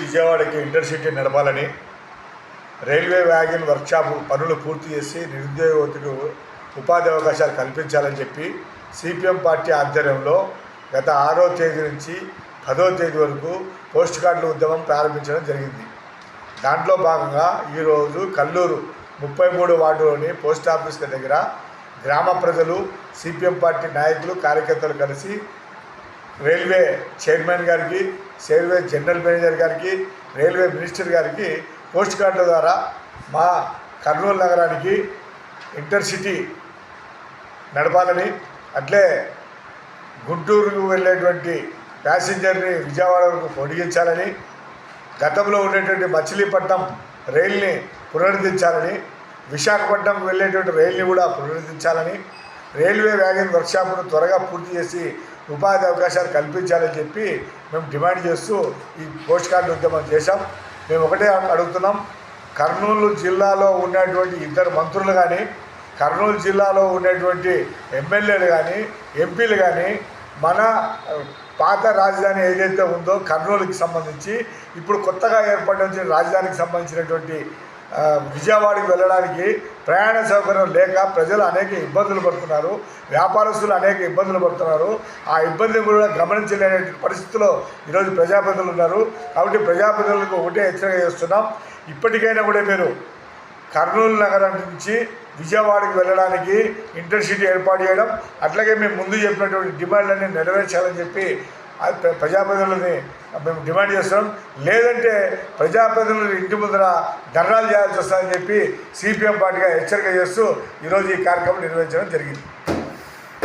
విజయవాడకి ఇంటర్సిటీ నడపాలని, railway wagon workshop పనులు పూర్తి చేసి నిరుద్యోగ యువతకు ఉపాధి అవకాశాలు కల్పించాలని చెప్పి సిపిఎం పార్టీ ఆధ్వర్యంలో గత 6వ తేదీ నుంచి 10వ తేదీ వరకు పోస్ట్ కార్డుల ఉద్యమం ప్రారంభించడం జరిగింది. దాంట్లో భాగంగా ఈరోజు కల్లూరు 33 వార్డులోని పోస్ట్ ఆఫీస్ దగ్గర గ్రామ ప్రజలు, సిపిఎం పార్టీ నాయకులు, కార్యకర్తలు కలిసి రైల్వే చైర్మన్ గారికి, రైల్వే జనరల్ మేనేజర్ గారికి, రైల్వే మినిస్టర్ గారికి పోస్ట్ కార్డుల ద్వారా మా కర్నూలు నగరానికి ఇంటర్సిటీ నడపాలని, అట్లే గుంటూరుకు వెళ్ళేటువంటి ప్యాసింజర్ని విజయవాడ వరకు పొడిగించాలని, గతంలో ఉండేటువంటి మచిలీపట్నం రైల్ని పునరుద్ధరించాలని, విశాఖపట్నంకు వెళ్ళేటువంటి రైల్ని కూడా పునరుద్ధరించాలని, రైల్వే వ్యాగన్ వర్క్షాప్ను త్వరగా పూర్తి చేసి ఉపాధి అవకాశాలు కల్పించాలని చెప్పి మేము డిమాండ్ చేస్తూ ఈ పోస్ట్ కార్డు ఉద్యమం చేశాం. మేము ఒకటే అడుగుతున్నాం, కర్నూలు జిల్లాలో ఉన్నటువంటి 2 మంత్రులు కానీ, కర్నూలు జిల్లాలో ఉన్నటువంటి ఎమ్మెల్యేలు కానీ, ఎంపీలు కానీ మన పాత రాజధాని ఏదైతే ఉందో కర్నూలుకి సంబంధించి ఇప్పుడు కొత్తగా ఏర్పడిన రాజధానికి సంబంధించినటువంటి విజయవాడకి వెళ్ళడానికి ప్రయాణ సౌకర్యం లేక ప్రజలు అనేక ఇబ్బందులు పడుతున్నారు, వ్యాపారస్తులు అనేక ఇబ్బందులు పడుతున్నారు. ఆ ఇబ్బందిని కూడా గమనించలేని పరిస్థితిలో ఈరోజు ప్రజాప్రతినిధులు ఉన్నారు. కాబట్టి ప్రజాప్రతినిధులకు ఒకటే హెచ్చరిక చేస్తున్నాం, ఇప్పటికైనా కూడా మీరు కర్నూలు నగరం నుంచి విజయవాడకి వెళ్ళడానికి ఇంటర్సిటీ ఏర్పాటు చేయడం, అట్లాగే మేము ముందు చెప్పినటువంటి డిమాండ్లన్నీ నెరవేర్చాలని చెప్పి ప్రజాప్రతినిధులని మేము డిమాండ్ చేస్తున్నాం. లేదంటే ప్రజాప్రతినిధులు ఇంటి ముందర ధర్నాలు చేయాల్సి వస్తుందని చెప్పి సిపిఎం పార్టీగా హెచ్చరిక చేస్తూ ఈరోజు ఈ కార్యక్రమం నిర్వహించడం జరిగింది.